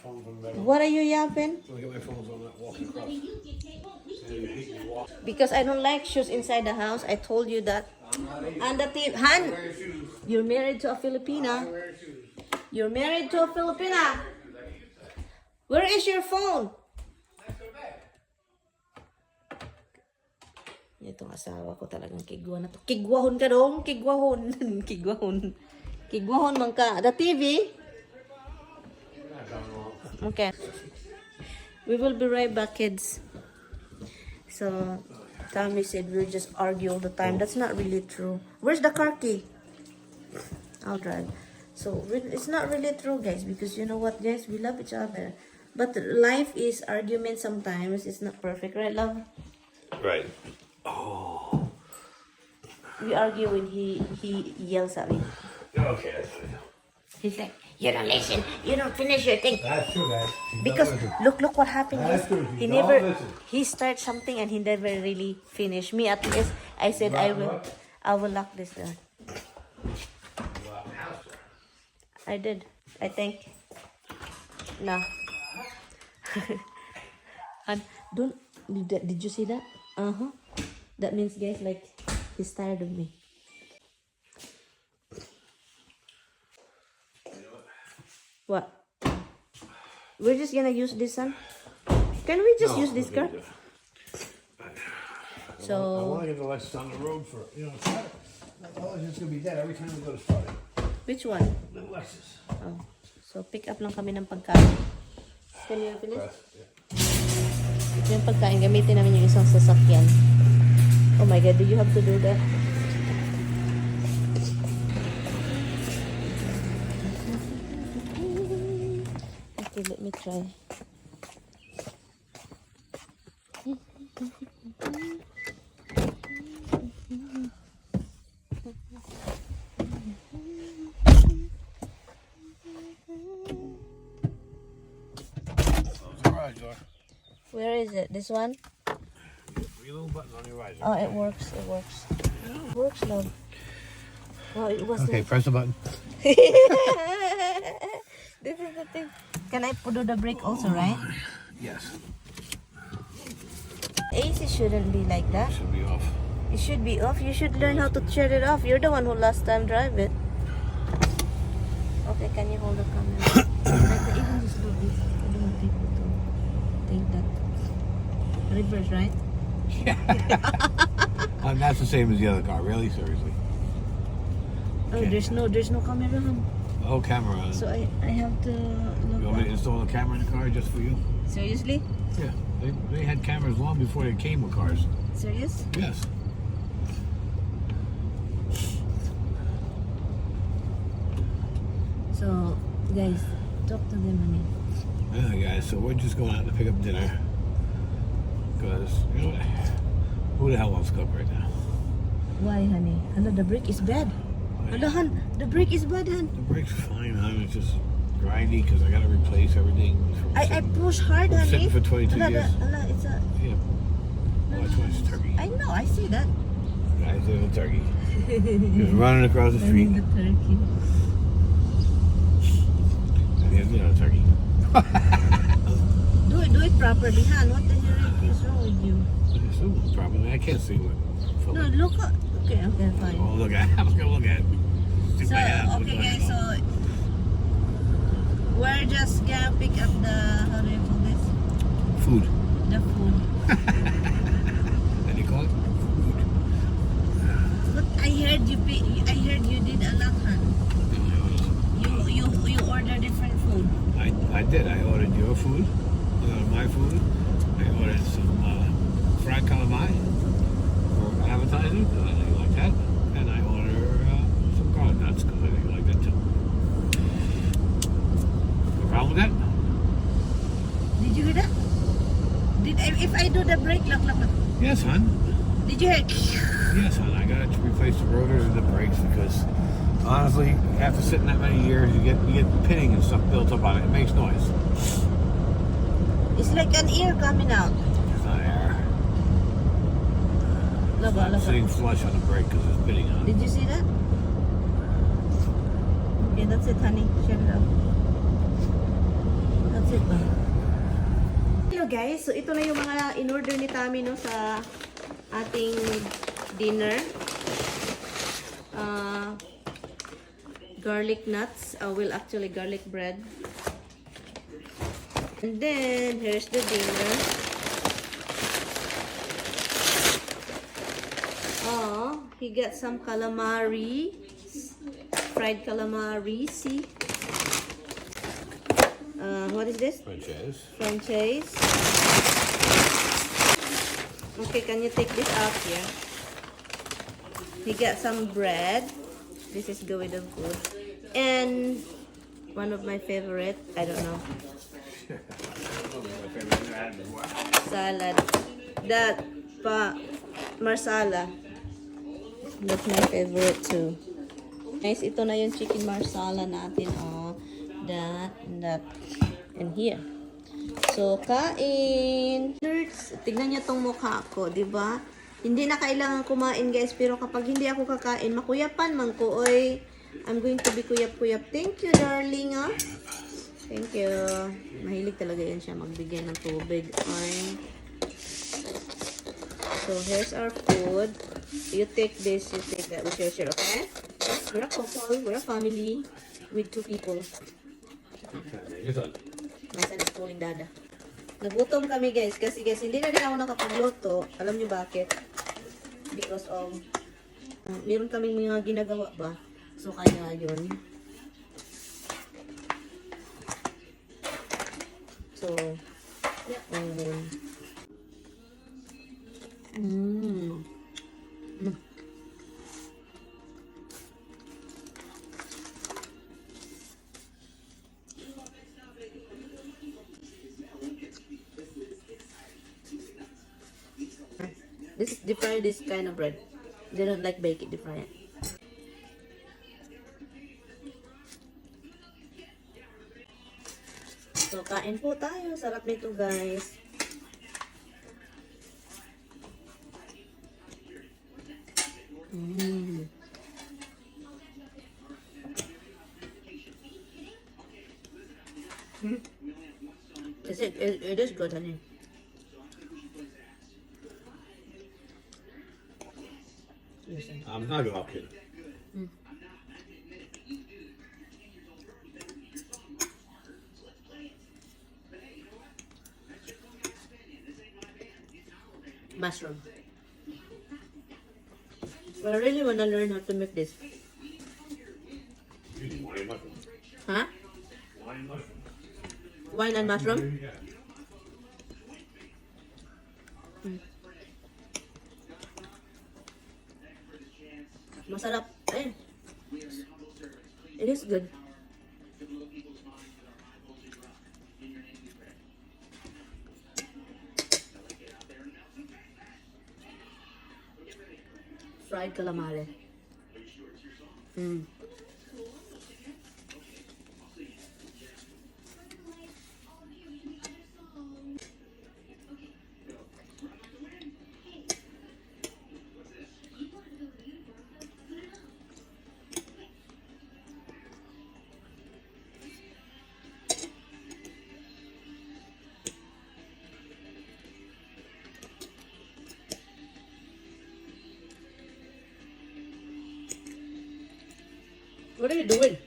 phone's on the bed. What are you yapping? Let me get my phones on that walking across. Because I don't like shoes inside the house. I told you that. And the tip, Han, you're married to a Filipina. You're married to a Filipina. Where is your phone? Itong asawa ko talagang kigwa na to. Kigwahon ka dong. Kigwahon. Kigwahon. Kigwahon man ka. The TV? Okay. We will be right back, kids. So, Tommy said we'll just argue all the time. That's not really true. Where's the car key? I'll drive. So, it's not really true, guys. Because you know what, guys? We love each other. But life is argument sometimes. It's not perfect, right, love? Right. Oh. We argue when he yells at me. Okay, that's fine. He's like, you don't listen. You don't finish your thing. That's true, guys. Because look what happened. That's true. He never. He starts something and he never really finished. Me at least, I said I will lock this door. I did. I think. No. And don't. Did you see that? That means, guys, like he's tired of me. What? We're just gonna use this one. Can we just use this car? So I want to get the Lexus on the road for Saturday. Otherwise, it's gonna be dead every time we go to start it. which one? The Lexus. Oh, so pick up lang kami ng pagkain. Can you finish? Ito yung pagkain. Gamitin namin yung isang sasakyan. Oh my God, do you have to do that? Okay, let me try. Where is it? This one? Your little button on your riser. Oh, it works. It works. Oh, it works, love. Oh, it was Okay, press the button. This is the thing. Can I put on the brake also, right? Yes. AC shouldn't be like that. It should be off. It should be off. You should learn how to shut it off. You're the one who last time drive it. Okay, can you hold the camera? Like, even just do this. I don't want people to think that. Reverse, right? That's the same as the other car. Really? Seriously? Oh, Okay. there's no camera. The whole camera on. So I have to You look want me to up. install a camera in the car just for you? Seriously? Yeah. They had cameras long before they came with cars. Serious? Yes. So, guys, talk to them, honey. Yeah, guys. So we're just going out to pick up dinner. Because, who the hell wants to cook right now? Why, honey? Hello, the brake is bad. Hello, hon. The brake is bad, hon. The brake's fine, hon. It's just grindy because I got to replace everything. From I push hard, honey. sitting for 22 Hello, years. hello, it's a... Yeah. Oh, that's why it's turkey. I know, I see that. Guys, there's a turkey. Just running across the I street. need the turkey. And here's the other turkey. Do it properly, hon. What the hell is wrong with you? So, probably. I can't see what. No, look up. Okay, fine. Oh, look at it. I'm going to look at it. Stick So, my head out, okay look at guys, it. so we're just gonna pick up the, how do you call this? Food. The food. And you call it? Food. But I heard you did a lot, hon. You ordered different food. I did. I ordered your food. I ordered my food. I ordered some fried calamari for appetizer. I think you like that. And I ordered some garlic nuts because I think you like that too. No problem with that? Did you hear that? If I do the brake, look. Yes, hon. Did you hear? Yes, hon. I got to replace the rotors and the brakes because honestly, after sitting that many years, you get pitting and stuff built up on it. It makes noise. It's like an ear coming out. It's not air. Look. It's sitting flush on the brake because it's pitting on it. Did you see that? Okay, that's it, honey. Shut it off. That's it. guys, so ito na yung mga in-order ni Tami no sa ating dinner. Garlic nuts, actually garlic bread. And then here's the dinner. Oh, he got some calamari, fried calamari. See, what is this? Franchise. Okay, can you take this out here? He got some bread. This is go with the food. And one of my favorite, I don't know. Salad. That marsala. That's my favorite too. Guys, ito na yung chicken marsala natin. Oh, that, and here. So, kain. Tignan niyo tong mukha ko, di ba? Hindi na kailangan kumain, guys. Pero kapag hindi ako kakain, makuyapan man ko. Oy, I'm going to be kuyap-kuyap. Thank you, darling, ah. Thank you. Mahilig talaga yan siya magbigay ng tubig. Oy. So, here's our food. You take this, you take that. We share, okay? We're a couple. We're a family with 2 people. My son is calling Dada. Nagutom kami, guys. Kasi, guys, hindi na rin ako nakapagluto. Alam niyo bakit? Because of meron kaming mga ginagawa ba? So, kaya yun. So, yeah. This is deep fry this kind of bread. They don't like bake it, deep fry it. So, kain po tayo. Sarap nito, guys. It is good, honey. I'm not walking. Mushroom. But I really want to learn how to make this. Huh? Wine and mushroom? Masarap. Eh. It is good. Fried calamari. What are you doing?